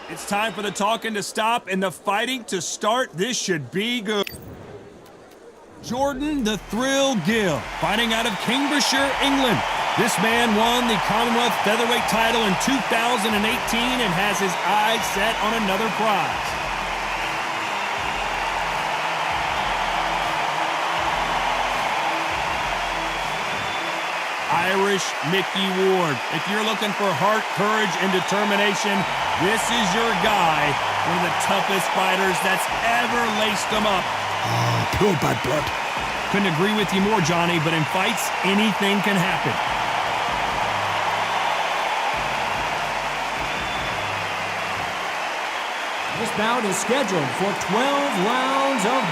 It's time for the talking to stop and the fighting to start. This should be good. Jordan the Thrill Gill, fighting out of Cambridgeshire, England. This man won the Commonwealth Featherweight title in 2018 and has his eyes set on another prize. Irish Mickey Ward. If you're looking for heart, courage, and determination, this is your guy. One of the toughest fighters that's ever laced them up. Pure bad blood. Couldn't agree with you more, Johnny, but in fights, anything can happen. This bout is scheduled for 12 rounds of...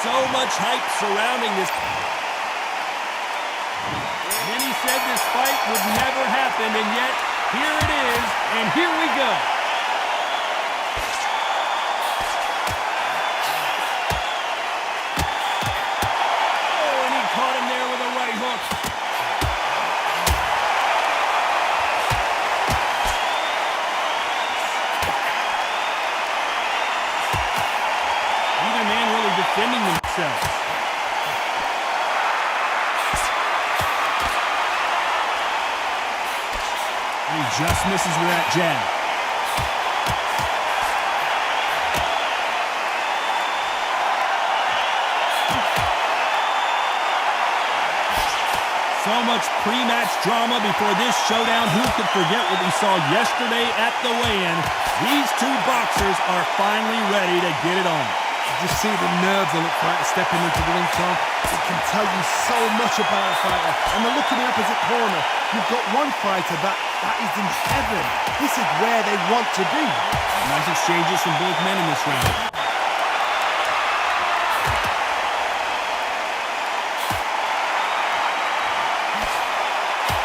So much hype surrounding this. Many said this fight would never happen, and yet here it is, and here we go. Oh, and he caught him there with a right hook. Neither man really defending themselves. He just misses with that jab. So much pre-match drama before this showdown. Who could forget what we saw yesterday at the weigh-in? These two boxers are finally ready to get it on. Just see the nerves on the fighter stepping into the ring, Tom. It can tell you so much about a fighter. And the look in the opposite corner. You've got one fighter that is in heaven. This is where they want to be. Nice exchanges from both men in this round.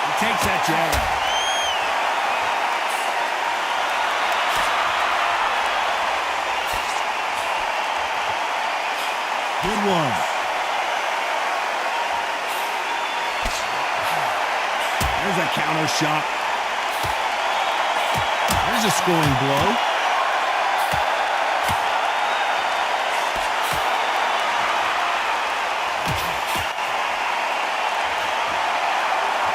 He takes that jab. Good one. There's a counter shot. There's a scoring blow.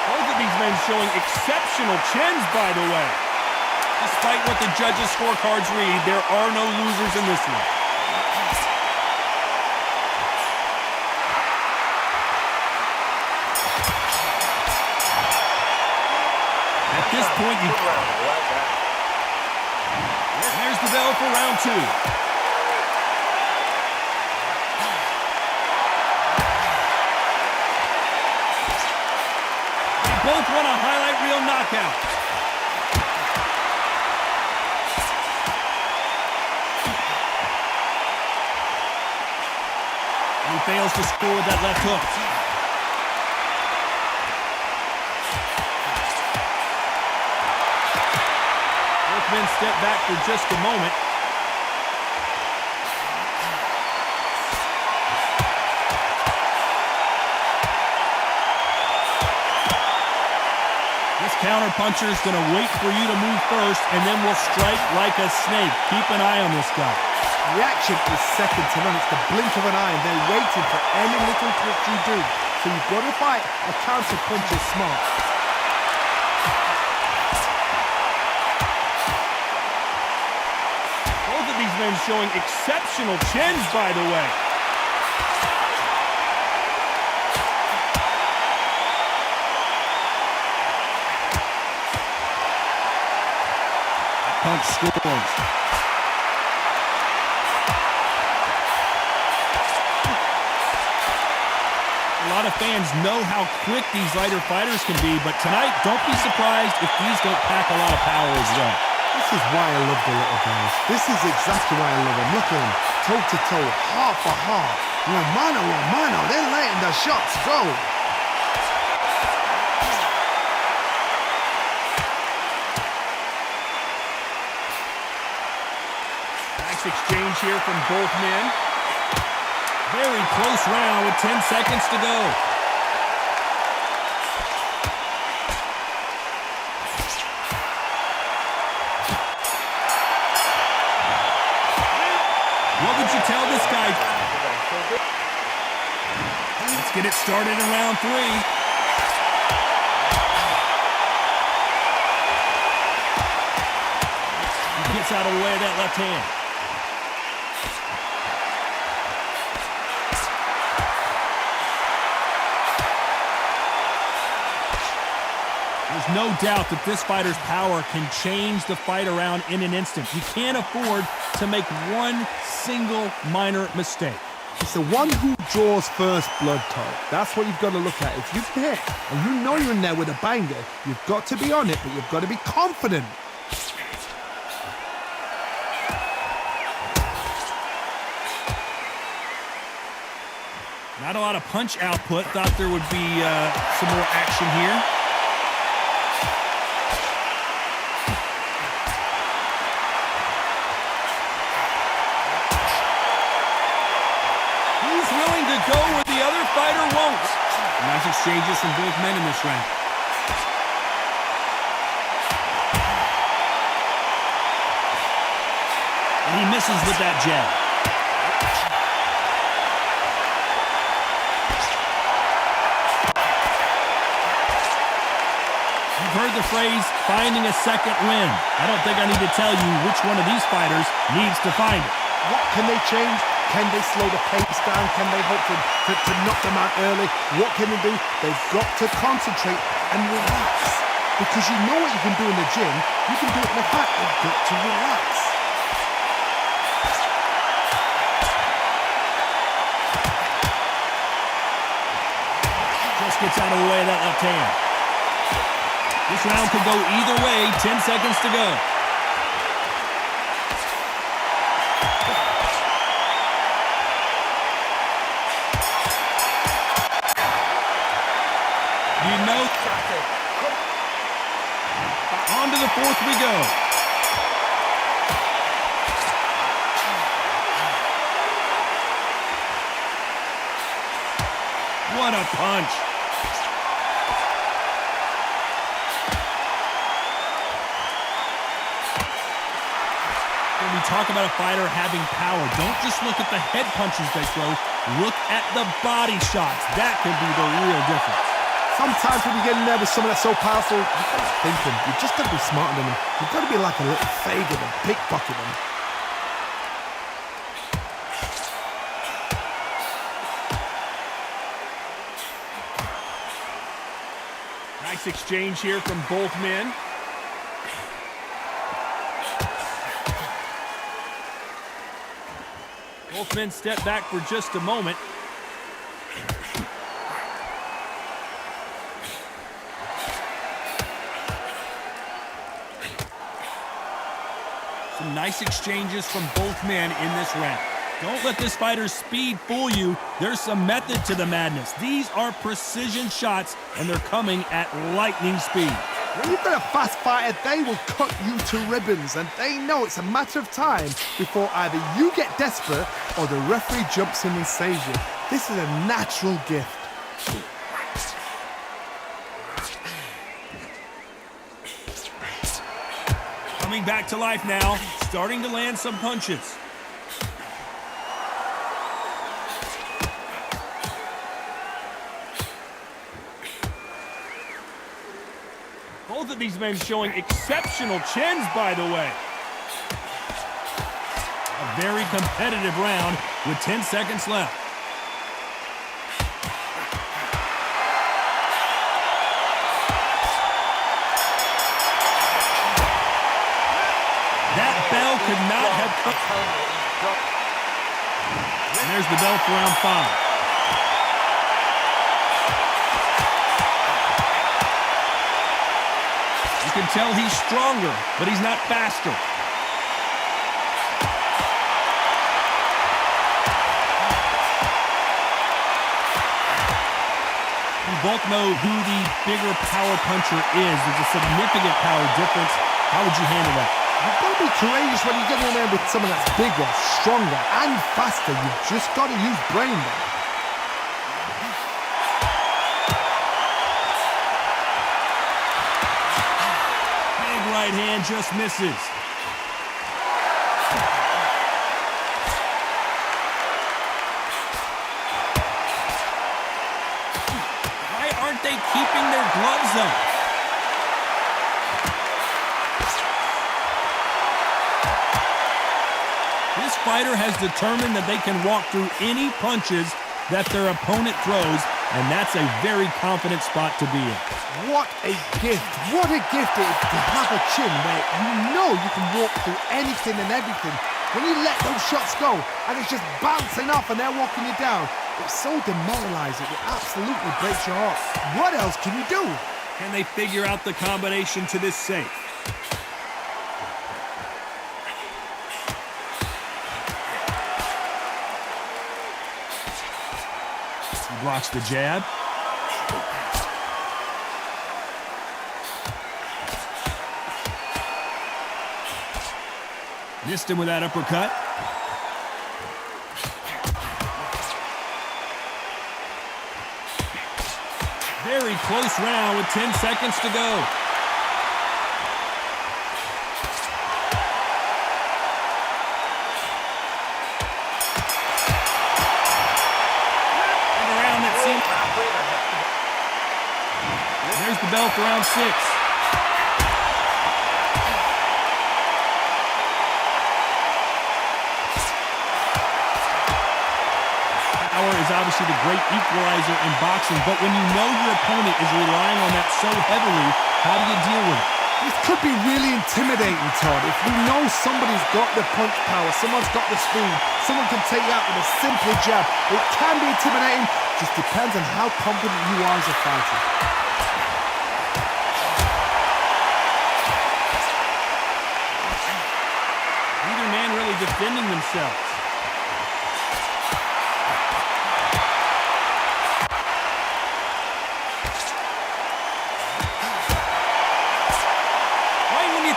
Both of these men showing exceptional chins, by the way. Despite what the judges' scorecards read, there are no losers in this one. At this point, there's the bell for round two. They both want a highlight reel knockout. And he fails to score with that left hook. Men step back for just a moment. This counter puncher is going to wait for you to move first, and then will strike like a snake. Keep an eye on this guy. Reaction is second to none. It's the blink of an eye, and they're waiting for any little twitch you do. So you've got to fight a counter puncher smart. These men showing exceptional chins, by the way. That punch scores. A lot of fans know how quick these lighter fighters can be, but tonight, don't be surprised if these don't pack a lot of power as well. This is why I love the little guys. This is exactly why I love them. Look at them, toe-to-toe, heart for heart. Mano a mano, they're letting the shots go. Nice exchange here from both men. Very close round with 10 seconds to go. Let's get it started in round 3. He gets out of the way of that left hand. There's no doubt that this fighter's power can change the fight around in an instant. You can't afford to make one single minor mistake. It's the one who draws first blood, Todd. That's what you've got to look at. If you've hit and you know you're in there with a banger, you've got to be on it, but you've got to be confident. Not a lot of punch output. Thought there would be some more action here. Go where the other fighter won't. Nice exchanges from both men in this round. And he misses with that jab. You've heard the phrase, finding a second win. I don't think I need to tell you which one of these fighters needs to find it. What can they change? Can they slow the pace down? Can they hope to knock them out early? What can they do? They've got to concentrate and relax. Because you know what you can do in the gym, you can do it in the back. They've got to relax. Just gets out of the way of that left hand. This round could go either way. 10 seconds to go. On to the 4th we go. What a punch. When we talk about a fighter having power, don't just look at the head punches they throw. Look at the body shots. That could be the real difference. Sometimes when you get in there with someone that's so powerful, you've got to think them. You've just got to be smarter than them. You've got to be like a little faggot and pickpocket them. Nice exchange here from both men. Both men step back for just a moment. Some nice exchanges from both men in this round. Don't let this fighter's speed fool you. There's some method to the madness. These are precision shots, and they're coming at lightning speed. When you've got a fast fighter, they will cut you to ribbons, and they know it's a matter of time before either you get desperate or the referee jumps in and saves you. This is a natural gift. Coming back to life now, starting to land some punches. Both of these men showing exceptional chins, by the way. A very competitive round with 10 seconds left. That bell could not have come. And there's the bell for round 5. You can tell he's stronger, but he's not faster. We both know who the bigger power puncher is. There's a significant power difference. How would you handle that? You've got to be courageous when you get in there with someone that's bigger, stronger, and faster. You've just got to use brain there. Right hand just misses. they keeping their gloves up? This fighter has determined that they can walk through any punches that their opponent throws, and that's a very confident spot to be in. What a gift. What a gift it is to have a chin where you know you can walk through anything and everything. When you let those shots go and it's just bouncing off and they're walking you down, it's so demoralizing. It absolutely breaks your heart. What else can you do? Can they figure out the combination to this safe? He blocks the jab. Missed him with that uppercut. Very close round with 10 seconds to go. And a round that seems... There's the bell for round 6. Power is obviously the great equalizer in boxing, but when you know your opponent is relying on that so heavily, how do you deal with it? This could be really intimidating, Todd. If you know somebody's got the punch power, someone's got the speed, someone can take you out with a simple jab, it can be intimidating. Just depends on how confident you are as a fighter. Neither man really defending themselves.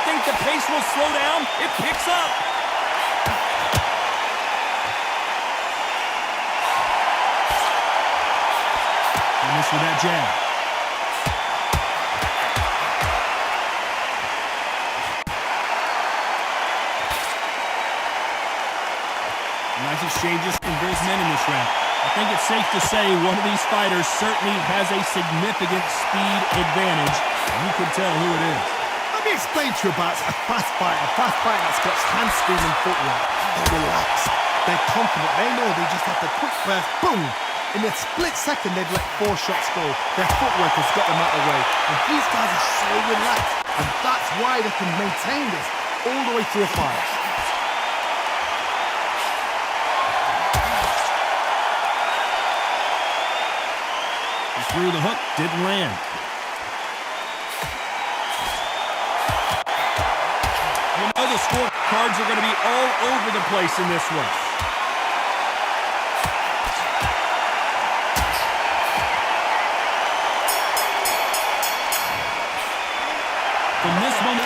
Think the pace will slow down, it picks up. And this with that jab. Nice exchanges from both men in this round. I think it's safe to say one of these fighters certainly has a significant speed advantage. You can tell who it is. Let me explain to you about a fast fighter that's got hand speed and footwork. They're relaxed, they're confident, they know they just have the quick burst, boom! In a split second, they've let 4 shots go. Their footwork has got them out of the way. And these guys are so relaxed, and that's why they can maintain this all the way through a fight. He threw the hook, didn't land. The scorecards are going to be all over the place in this one. From this one,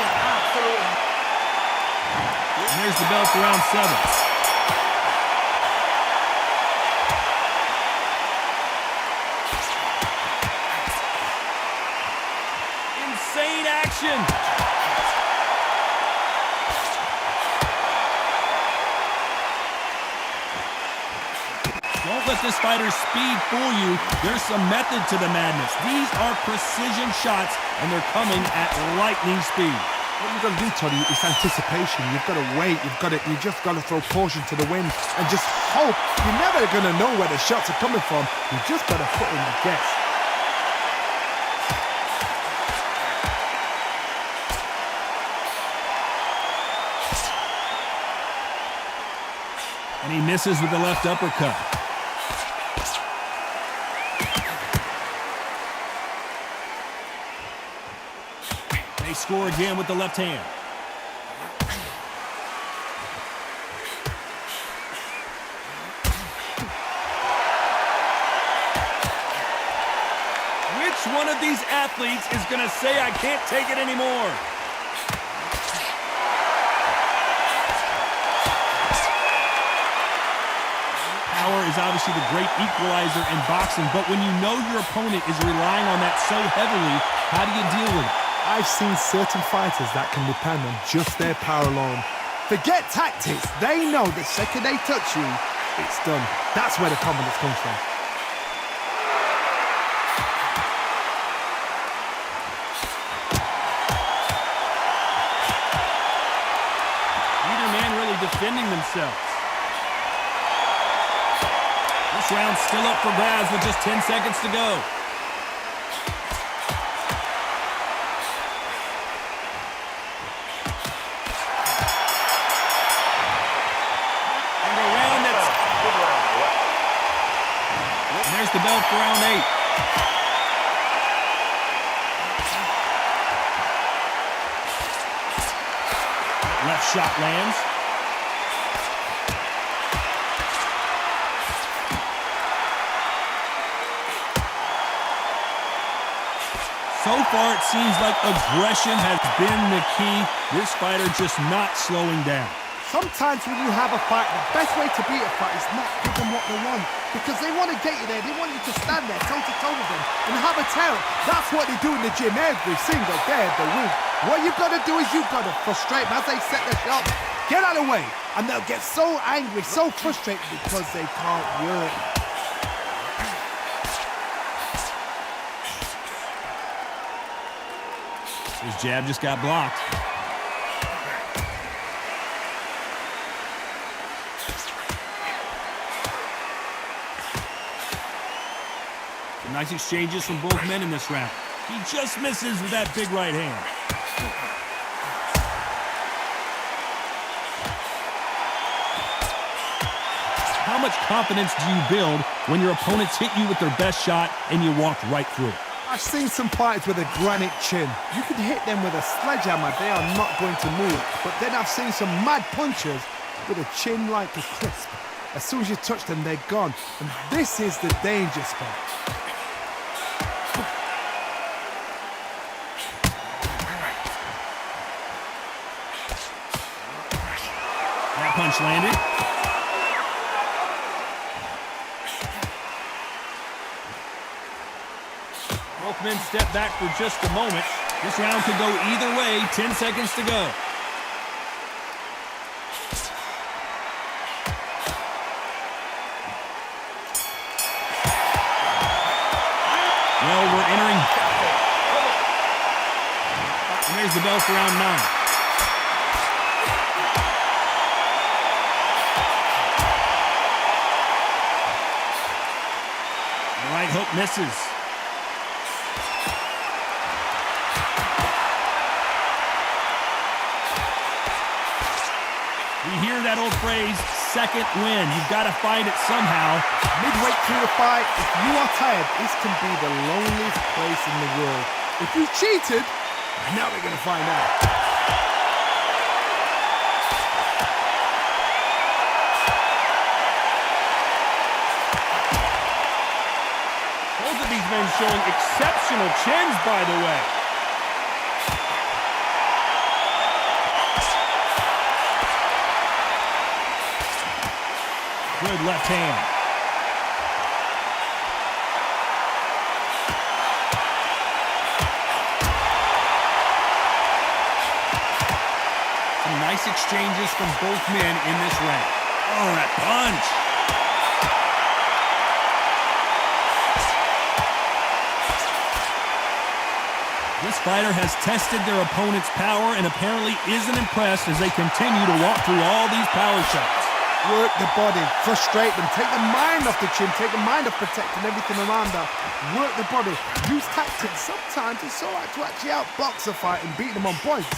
and there's the bell for round 7. Insane action. Don't let this fighter's speed fool you. There's some method to the madness. These are precision shots, and they're coming at lightning speed. What you've got to do, Toddy, is anticipation. You've got to wait. You just got to throw caution to the wind and just hope. You're never going to know where the shots are coming from. You just got to put in a guess. And he misses with the left uppercut. They score again with the left hand. Which one of these athletes is going to say, I can't take it anymore? Power is obviously the great equalizer in boxing, but when you know your opponent is relying on that so heavily, how do you deal with it? I've seen certain fighters that can depend on just their power alone. Forget tactics. They know the second they touch you, it's done. That's where the confidence comes from. defending themselves. This round's still up for grabs with just 10 seconds to go. And a round that's... And there's the bell for round 8. Left shot lands. So far, it seems like aggression has been the key. This fighter just not slowing down. Sometimes when you have a fight, the best way to beat a fight is not give them what they want. Because they want to get you there. They want you to stand there toe-to-toe with them and have a terror. That's what they do in the gym every single day of the week. What you've got to do is you've got to frustrate them as they set their shots. Get out of the way. And they'll get so angry, so frustrated because they can't work. His jab just got blocked. Some nice exchanges from both men in this round. He just misses with that big right hand. How much confidence do you build when your opponents hit you with their best shot and you walk right through it? I've seen some fighters with a granite chin. You could hit them with a sledgehammer, they are not going to move. But then I've seen some mad punchers with a chin like a crisp. As soon as you touch them, they're gone. And this is the danger spot. That punch landed. Both men step back for just a moment. This round could go either way. 10 seconds to go. Well, we're entering. And there's the bell for round 9. The right hook misses. We hear that old phrase, second win. You've got to find it somehow. Midway through the fight, if you are tired, this can be the loneliest place in the world. If you cheated, now they're going to find out. Both of these men showing exceptional chins, by the way. Good left hand. Some nice exchanges from both men in this round. Oh, that punch. This fighter has tested their opponent's power and apparently isn't impressed as they continue to walk through all these power shots. Work the body, frustrate them, take the mind off the chin, take the mind off protecting everything around that. Work the body, use tactics. Sometimes it's all right to actually outbox a fight and beat them on points.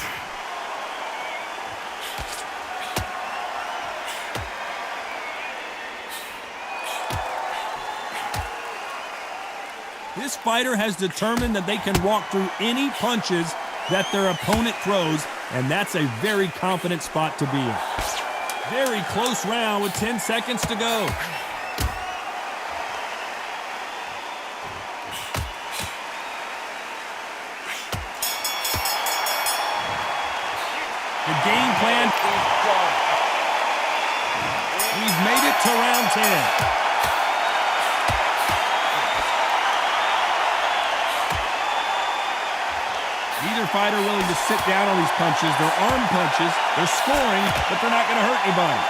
This fighter has determined that they can walk through any punches that their opponent throws, and that's a very confident spot to be in. Very close round with 10 seconds to go. The game plan. We've made it to round 10. Neither fighter willing to sit down on these punches. They're arm punches. They're scoring, but they're not going to hurt anybody.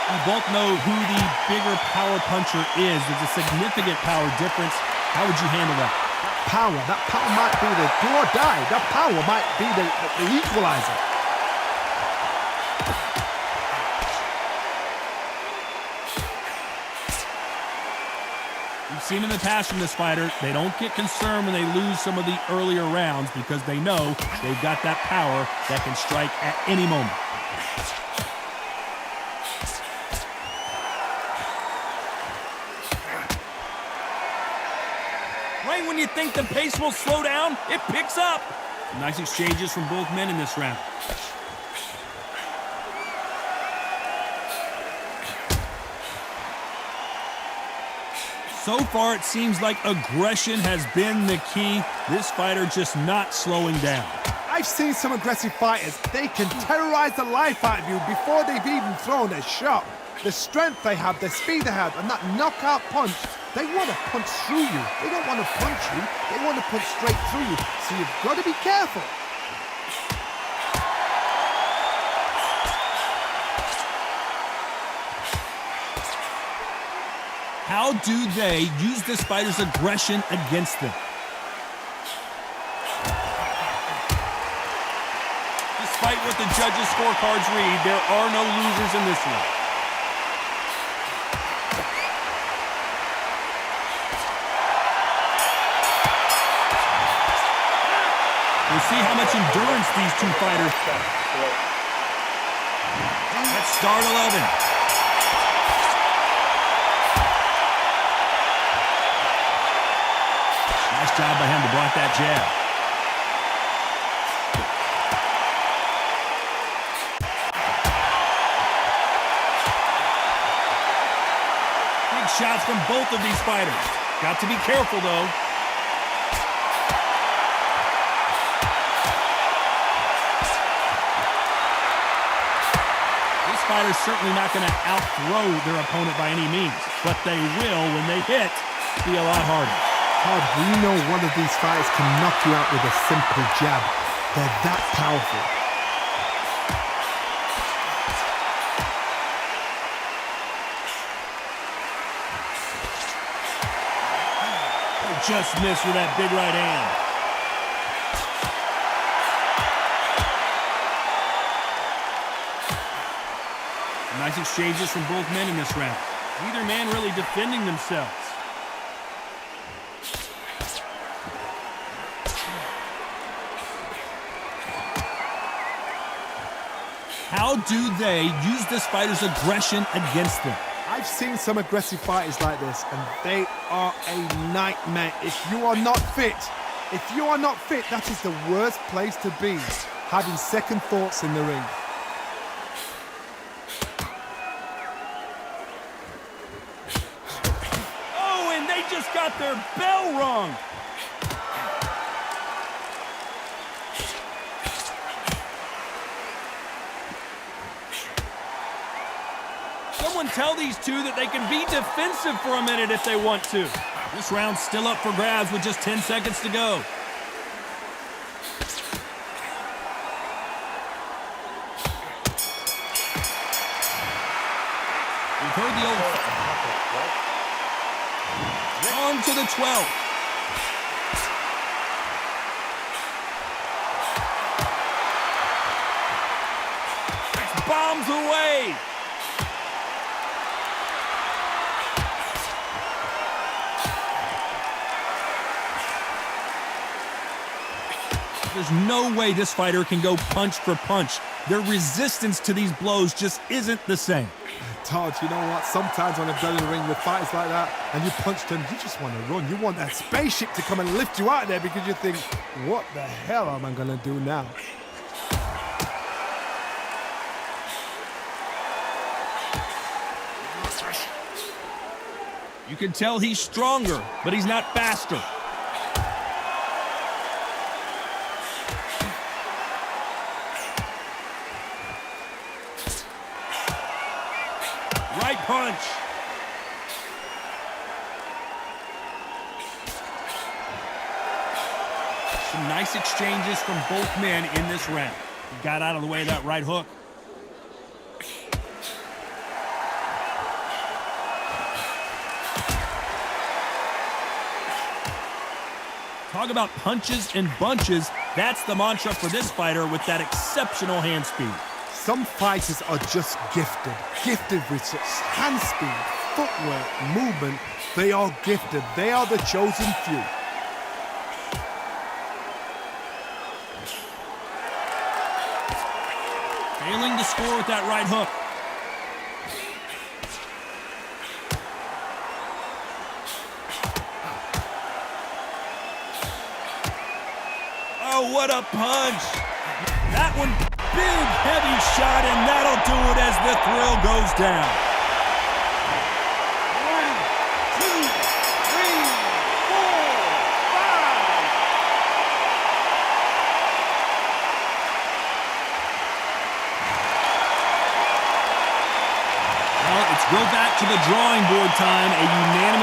We both know who the bigger power puncher is. There's a significant power difference How would you handle that? That power might be the do or die. That power might be the equalizer. We've seen in the past from this fighter, they don't get concerned when they lose some of the earlier rounds because they know they've got that power that can strike at any moment. Right when you think the pace will slow down, it picks up. Some nice exchanges from both men in this round. So far, it seems like aggression has been the key. This fighter just not slowing down. I've seen some aggressive fighters. They can terrorize the life out of you before they've even thrown a shot. The strength they have, the speed they have, and that knockout punch, they want to punch through you. They don't want to punch you. They want to punch straight through you. So you've got to be careful. How do they use this fighter's aggression against them? Despite what the judges' scorecards read, there are no losers in this one. We'll see how much endurance these two fighters have. Let's start 11. Nice job by him to block that jab. Big shots from both of these fighters. Got to be careful, though. This fighter's certainly not going to outthrow their opponent by any means, but they will, when they hit, be a lot harder. Todd, we know one of these fighters can knock you out with a simple jab. They're that powerful. They just missed with that big right hand. Nice exchanges from both men in this round. Neither man really defending themselves. How do they use this fighter's aggression against them? I've seen some aggressive fighters like this, and they are a nightmare. If you are not fit, that is the worst place to be, having second thoughts in the ring. Oh, and they just got their bell rung. Someone tell these two that they can be defensive for a minute if they want to. This round's still up for grabs with just 10 seconds to go. We've heard the old... On to the 12th. Bombs away. There's no way this fighter can go punch for punch. Their resistance to these blows just isn't the same. Todd, you know what? Sometimes when I've done in the ring with fighters like that and you punch them, you just want to run. You want that spaceship to come and lift you out of there because you think, what the hell am I going to do now? You can tell he's stronger, but he's not faster. Right punch. Some nice exchanges from both men in this round. He got out of the way of that right hook. Talk about punches and bunches. That's the mantra for this fighter with that exceptional hand speed. Some fighters are just gifted with such hand speed, footwork, movement. They are gifted. They are the chosen few. Failing to score with that right hook. Oh, what a punch. That one, big, heavy shot, and that'll do it as the thrill goes down. 1, 2, 3, 4, 5. Well, it's go back to the drawing board time. A unanimous